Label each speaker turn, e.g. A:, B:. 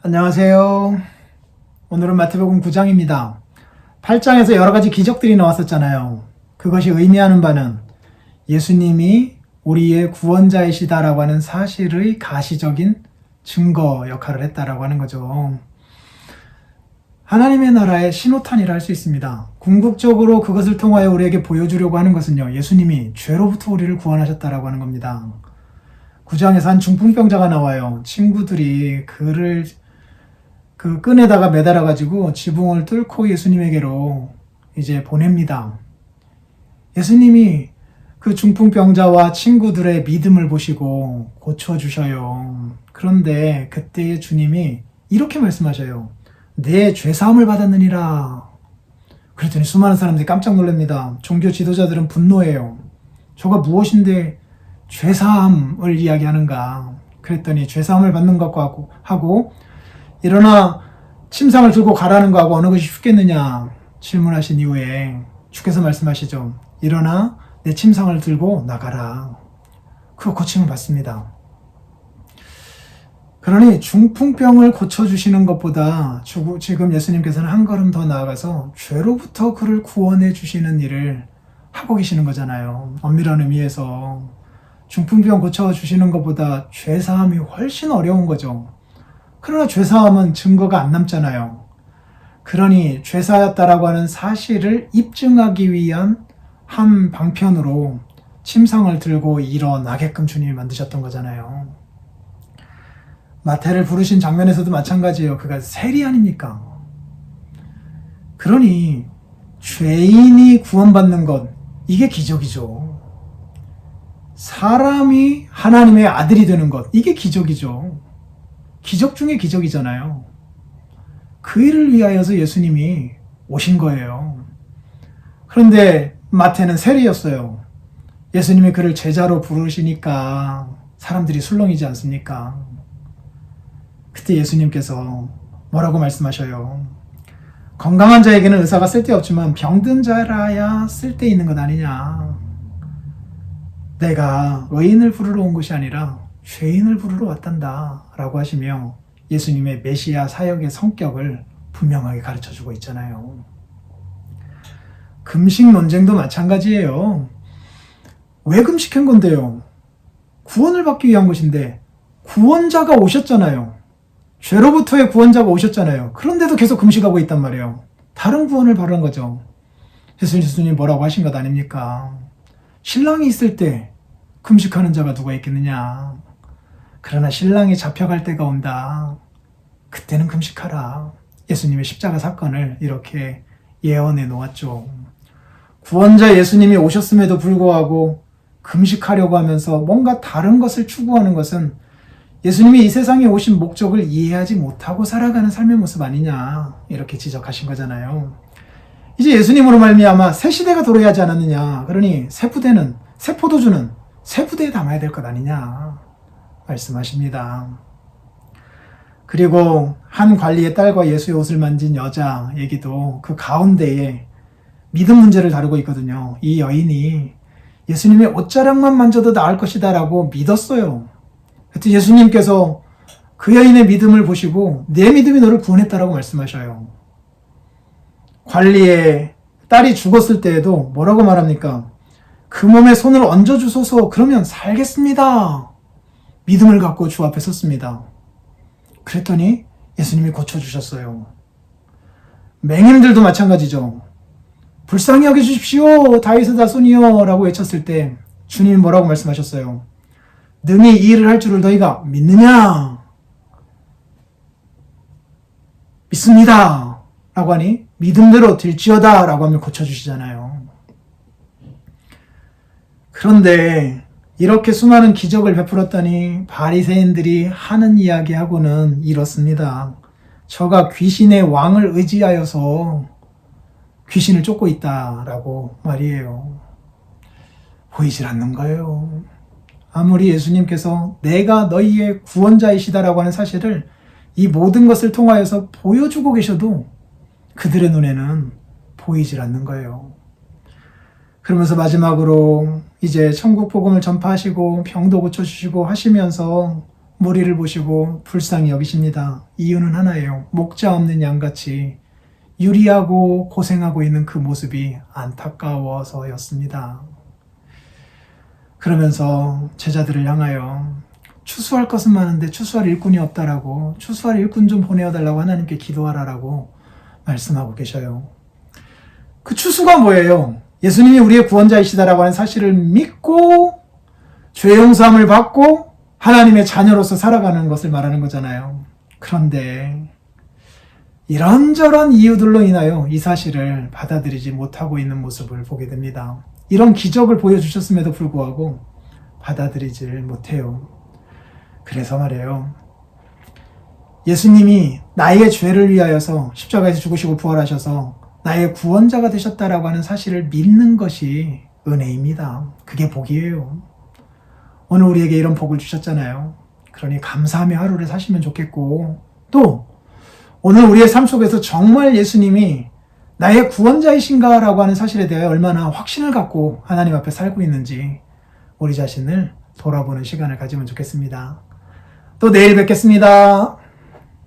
A: 안녕하세요. 오늘은 마태복음 9장입니다. 8장에서 여러 가지 기적들이 나왔었잖아요. 그것이 의미하는 바는 예수님이 우리의 구원자이시다라고 하는 사실의 가시적인 증거 역할을 했다라고 하는 거죠. 하나님의 나라의 신호탄이라 할 수 있습니다. 궁극적으로 그것을 통하여 우리에게 보여주려고 하는 것은요, 예수님이 죄로부터 우리를 구원하셨다라고 하는 겁니다. 9장에서 한 중풍병자가 나와요. 친구들이 그를 그 끈에다가 매달아가지고 지붕을 뚫고 예수님에게로 이제 보냅니다. 예수님이 그 중풍병자와 친구들의 믿음을 보시고 고쳐주셔요. 그런데 그때의 주님이 이렇게 말씀하셔요. 내 죄사함을 받았느니라. 그랬더니 수많은 사람들이 깜짝 놀랍니다. 종교 지도자들은 분노해요. 저가 무엇인데 죄사함을 이야기하는가. 그랬더니 죄사함을 받는 것과 하고 일어나 침상을 들고 가라는 거하고 어느 것이 쉽겠느냐 질문하신 이후에 주께서 말씀하시죠. 일어나 내 침상을 들고 나가라. 그 고침을 받습니다. 그러니 중풍병을 고쳐주시는 것보다 지금 예수님께서는 한 걸음 더 나아가서 죄로부터 그를 구원해 주시는 일을 하고 계시는 거잖아요. 엄밀한 의미에서 중풍병 고쳐주시는 것보다 죄사함이 훨씬 어려운 거죠. 그러나 죄사함은 증거가 안 남잖아요. 그러니 죄사였다라고 하는 사실을 입증하기 위한 한 방편으로 침상을 들고 일어나게끔 주님이 만드셨던 거잖아요. 마태를 부르신 장면에서도 마찬가지예요. 그가 세리 아닙니까? 그러니 죄인이 구원받는 것, 이게 기적이죠. 사람이 하나님의 아들이 되는 것, 이게 기적이죠. 기적 중에 기적이잖아요. 그 일을 위하여서 예수님이 오신 거예요. 그런데 마태는 세리였어요. 예수님이 그를 제자로 부르시니까 사람들이 술렁이지 않습니까? 그때 예수님께서 뭐라고 말씀하셔요? 건강한 자에게는 의사가 쓸데없지만 병든 자라야 쓸데있는 것 아니냐. 내가 의인을 부르러 온 것이 아니라 죄인을 부르러 왔단다 라고 하시며 예수님의 메시아 사역의 성격을 분명하게 가르쳐주고 있잖아요. 금식 논쟁도 마찬가지예요. 왜 금식한 건데요? 구원을 받기 위한 것인데 구원자가 오셨잖아요. 죄로부터의 구원자가 오셨잖아요. 그런데도 계속 금식하고 있단 말이에요. 다른 구원을 바라는 거죠. 예수님 뭐라고 하신 것 아닙니까? 신랑이 있을 때 금식하는 자가 누가 있겠느냐. 그러나 신랑이 잡혀갈 때가 온다. 그때는 금식하라. 예수님의 십자가 사건을 이렇게 예언해 놓았죠. 구원자 예수님이 오셨음에도 불구하고 금식하려고 하면서 뭔가 다른 것을 추구하는 것은 예수님이 이 세상에 오신 목적을 이해하지 못하고 살아가는 삶의 모습 아니냐 이렇게 지적하신 거잖아요. 이제 예수님으로 말미암아 새 시대가 도래하지 않았느냐. 그러니 새 포도주는 새 부대에 담아야 될 것 아니냐 말씀하십니다. 그리고 한 관리의 딸과 예수의 옷을 만진 여자 얘기도 그 가운데에 믿음 문제를 다루고 있거든요. 이 여인이 예수님의 옷자락만 만져도 나을 것이다 라고 믿었어요. 그때 예수님께서 그 여인의 믿음을 보시고 내 믿음이 너를 구원했다라고 말씀하셔요. 관리의 딸이 죽었을 때에도 뭐라고 말합니까? 그 몸에 손을 얹어주소서. 그러면 살겠습니다. 믿음을 갖고 주 앞에 섰습니다. 그랬더니 예수님이 고쳐주셨어요. 맹인들도 마찬가지죠. 불쌍히 여겨주십시오. 다윗의 자손이여 라고 외쳤을 때 주님이 뭐라고 말씀하셨어요? 능히 이 일을 할 줄을 너희가 믿느냐? 믿습니다. 라고 하니 믿음대로 될지어다 라고 하면 고쳐주시잖아요. 그런데 이렇게 수많은 기적을 베풀었더니 바리새인들이 하는 이야기하고는 이렇습니다. 저가 귀신의 왕을 의지하여서 귀신을 쫓고 있다라고 말이에요. 보이질 않는 거예요. 아무리 예수님께서 내가 너희의 구원자이시다라고 하는 사실을 이 모든 것을 통하여서 보여주고 계셔도 그들의 눈에는 보이질 않는 거예요. 그러면서 마지막으로 이제 천국 복음을 전파하시고 병도 고쳐주시고 하시면서 무리를 보시고 불쌍히 여기십니다. 이유는 하나예요. 목자 없는 양같이 유리하고 고생하고 있는 그 모습이 안타까워서였습니다. 그러면서 제자들을 향하여 추수할 것은 많은데 추수할 일꾼이 없다라고, 추수할 일꾼 좀 보내어달라고 하나님께 기도하라라고 말씀하고 계셔요. 그 추수가 뭐예요? 예수님이 우리의 구원자이시다라고 하는 사실을 믿고 죄 용서함을 받고 하나님의 자녀로서 살아가는 것을 말하는 거잖아요. 그런데 이런저런 이유들로 인하여 이 사실을 받아들이지 못하고 있는 모습을 보게 됩니다. 이런 기적을 보여주셨음에도 불구하고 받아들이질 못해요. 그래서 말이에요. 예수님이 나의 죄를 위하여서 십자가에서 죽으시고 부활하셔서 나의 구원자가 되셨다라고 하는 사실을 믿는 것이 은혜입니다. 그게 복이에요. 오늘 우리에게 이런 복을 주셨잖아요. 그러니 감사하며 하루를 사시면 좋겠고, 또 오늘 우리의 삶 속에서 정말 예수님이 나의 구원자이신가라고 하는 사실에 대해 얼마나 확신을 갖고 하나님 앞에 살고 있는지 우리 자신을 돌아보는 시간을 가지면 좋겠습니다. 또 내일 뵙겠습니다.